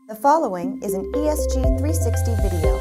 The following is an ESG 360 video.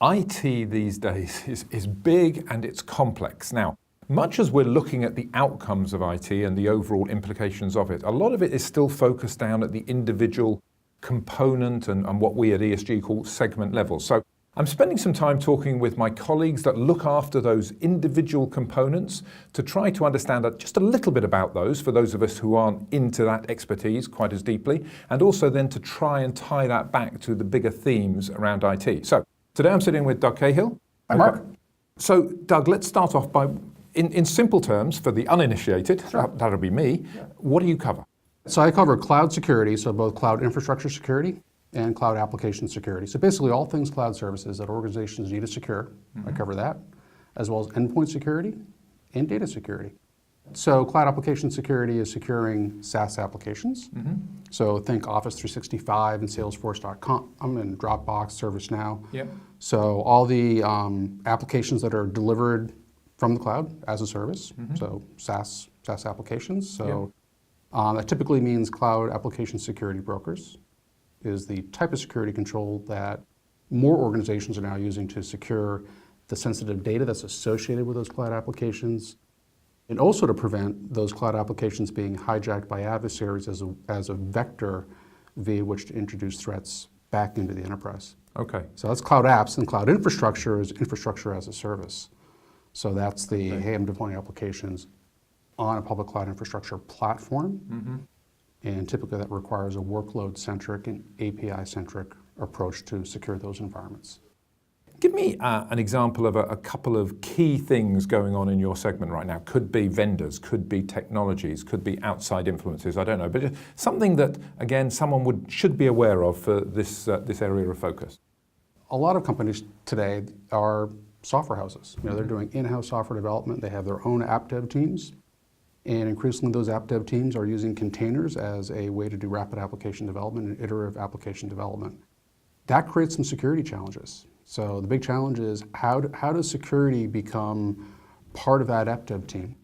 IT these days is big and it's complex. Now, much as we're looking at the outcomes of IT and the overall implications of it, a lot of it is still focused down at the individual component and what we at ESG call segment level. So I'm spending some time talking with my colleagues that look after those individual components to try to understand just a little bit about those for those of us who aren't into that expertise quite as deeply, and also then to try and tie that back to the bigger themes around IT. So today I'm sitting with Doug Cahill. Hi, Mark. So Doug, let's start off by, in simple terms, for the uninitiated, Sure. That'll be me, what do you cover? So I cover cloud security, so both cloud infrastructure security and cloud application security. So basically all things cloud services that organizations need to secure, I cover that, as well as endpoint security and data security. So cloud application security is securing SaaS applications. So think Office 365 and Salesforce.com and Dropbox, ServiceNow. Yep. So all the applications that are delivered from the cloud as a service, so SaaS applications. So that typically means cloud application security brokers is the type of security control that more organizations are now using to secure the sensitive data that's associated with those cloud applications, and also to prevent those cloud applications being hijacked by adversaries as a vector via which to introduce threats back into the enterprise. Okay. So that's cloud apps, and cloud infrastructure is infrastructure as a service. So that's the, hey, I'm deploying applications on a public cloud infrastructure platform. And typically that requires a workload-centric and API-centric approach to secure those environments. Give me an example of a couple of key things going on in your segment right now. Could be vendors, could be technologies, could be outside influences, I don't know. But something that, again, someone should be aware of for this area of focus. A lot of companies today are software houses. You know, they're doing in-house software development. They have their own app dev teams. And increasingly those app dev teams are using containers as a way to do rapid application development and iterative application development. That creates some security challenges. So the big challenge is how does security become part of that app dev team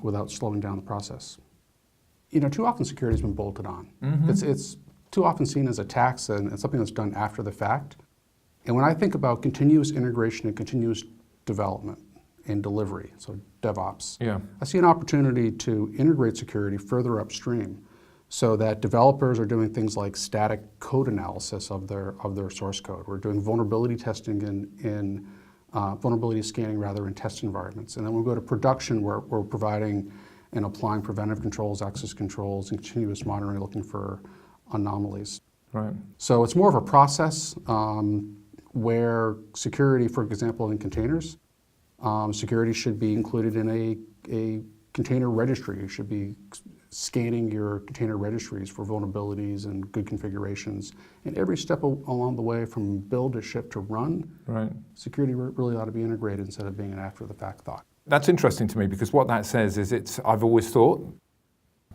without slowing down the process? You know, too often security has been bolted on. It's too often seen as attacks and something that's done after the fact. And when I think about continuous integration and continuous development and delivery, so DevOps, I see an opportunity to integrate security further upstream so that developers are doing things like static code analysis of their source code. We're doing vulnerability testing in vulnerability scanning rather in test environments. And then we go to production where we're providing and applying preventive controls, access controls, and continuous monitoring looking for anomalies. Right. So it's more of a process where security, for example, in containers, security should be included in a container registry. You should be scanning your container registries for vulnerabilities and good configurations. And every step along the way from build to ship to run, security really ought to be integrated instead of being an after-the-fact thought. That's interesting to me because what that says is I've always thought,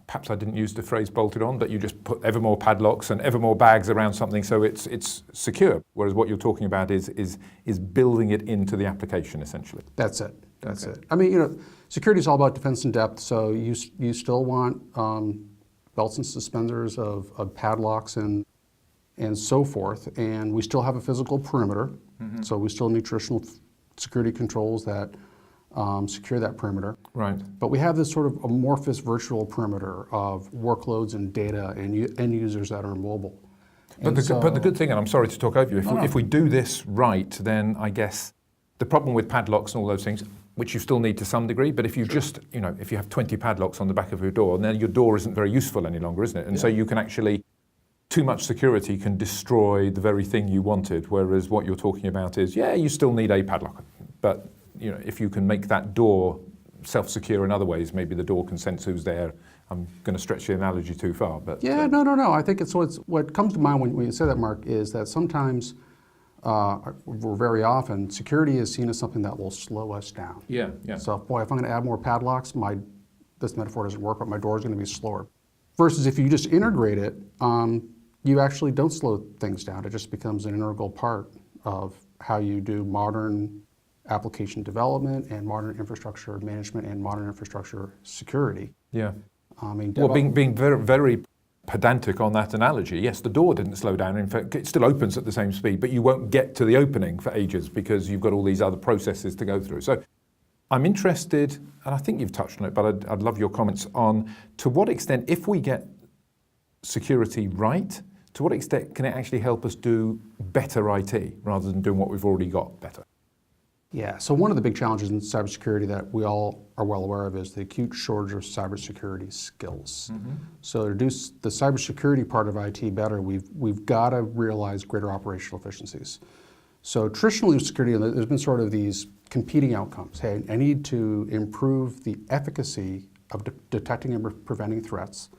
perhaps I didn't use the phrase bolted on, but you just put ever more padlocks and ever more bags around something so it's secure. Whereas what you're talking about is building it into the application essentially. That's it. That's it. I mean, you know, security is all about defense in depth, so you still want belts and suspenders of padlocks and so forth, and we still have a physical perimeter, so we still need traditional security controls that secure that perimeter. Right. But we have this sort of amorphous virtual perimeter of workloads and data and end users that are mobile. But the good thing, and I'm sorry to talk over you, if we do this right, then I guess the problem with padlocks and all those things, which you still need to some degree, but if you just, you know, if you have 20 padlocks on the back of your door, then your door isn't very useful any longer, isn't it? And so you can actually, too much security can destroy the very thing you wanted, whereas what you're talking about is, you still need a padlock, but you know, if you can make that door self-secure in other ways, maybe the door can sense who's there. I'm going to stretch the analogy too far, but no. I think it's what comes to mind when you say that, Mark, is that sometimes, or very often, security is seen as something that will slow us down. Yeah. So, boy, if I'm going to add more padlocks, this metaphor doesn't work, but my door is going to be slower. Versus if you just integrate it, you actually don't slow things down. It just becomes an integral part of how you do modern application development and modern infrastructure management and modern infrastructure security. I mean, Well, being very, very pedantic on that analogy, yes, the door didn't slow down. In fact, it still opens at the same speed, but you won't get to the opening for ages because you've got all these other processes to go through. So I'm interested, and I think you've touched on it, but I'd love your comments on to what extent, if we get security right, to what extent can it actually help us do better IT rather than doing what we've already got better? Yeah, so one of the big challenges in cybersecurity that we all are well aware of is the acute shortage of cybersecurity skills. So to do the cybersecurity part of IT better, we've got to realize greater operational efficiencies. So traditionally in security, there's been sort of these competing outcomes. Hey, I need to improve the efficacy of detecting and preventing threats.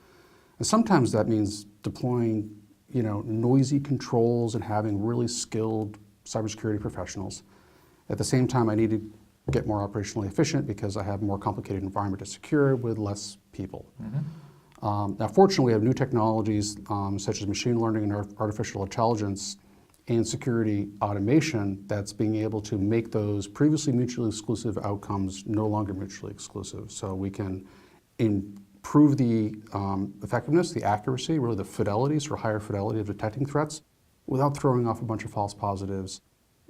And sometimes that means deploying, noisy controls and having really skilled cybersecurity professionals. At the same time, I need to get more operationally efficient because I have a more complicated environment to secure with less people. Now, fortunately, we have new technologies such as machine learning and artificial intelligence and security automation that's being able to make those previously mutually exclusive outcomes no longer mutually exclusive. So we can improve the effectiveness, the accuracy, really the fidelities or higher fidelity of detecting threats without throwing off a bunch of false positives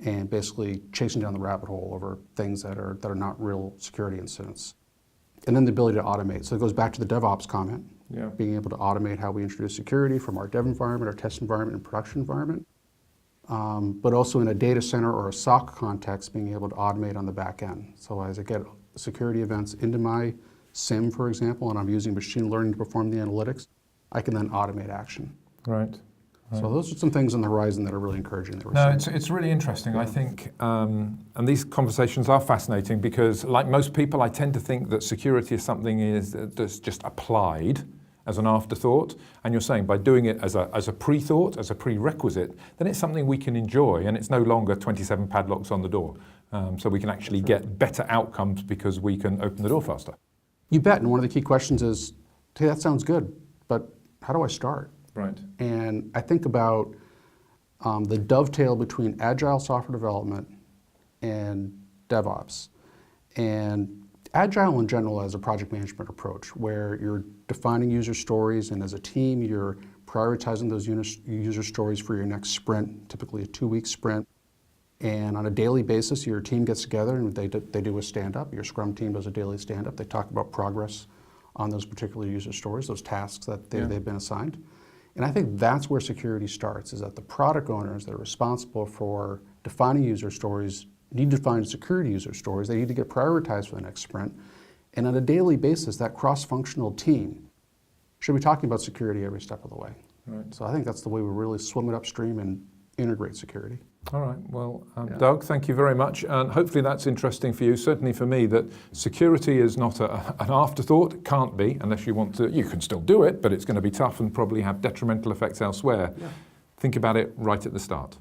and basically chasing down the rabbit hole over things that are not real security incidents. And then the ability to automate. So it goes back to the DevOps comment, being able to automate how we introduce security from our dev environment, our test environment, and production environment. But also in a data center or a SOC context, being able to automate on the back end. So as I get security events into my SIM, for example, and I'm using machine learning to perform the analytics, I can then automate action. Right. So those are some things on the horizon that are really encouraging. It's really interesting. I think, and these conversations are fascinating because, like most people, I tend to think that security is something that's just applied as an afterthought. And you're saying by doing it as a pre-thought, as a prerequisite, then it's something we can enjoy, and it's no longer 27 padlocks on the door. So we can actually get better outcomes because we can open the door faster. You bet. And one of the key questions is, hey, that sounds good, but how do I start? Right. And I think about the dovetail between agile software development and DevOps. And agile in general as a project management approach where you're defining user stories, and as a team you're prioritizing those user stories for your next sprint, typically a 2-week sprint. And on a daily basis your team gets together and they do a stand-up. Your Scrum team does a daily stand-up. They talk about progress on those particular user stories, those tasks that they've been assigned. And I think that's where security starts, is that the product owners that are responsible for defining user stories need to define security user stories. They need to get prioritized for the next sprint. And on a daily basis, that cross-functional team should be talking about security every step of the way. Right. So I think that's the way we really swim it upstream and integrate security. All right. Well, Doug, thank you very much. And hopefully that's interesting for you. Certainly for me, that security is not an afterthought. It can't be unless you want to. You can still do it, but it's going to be tough and probably have detrimental effects elsewhere. Think about it right at the start.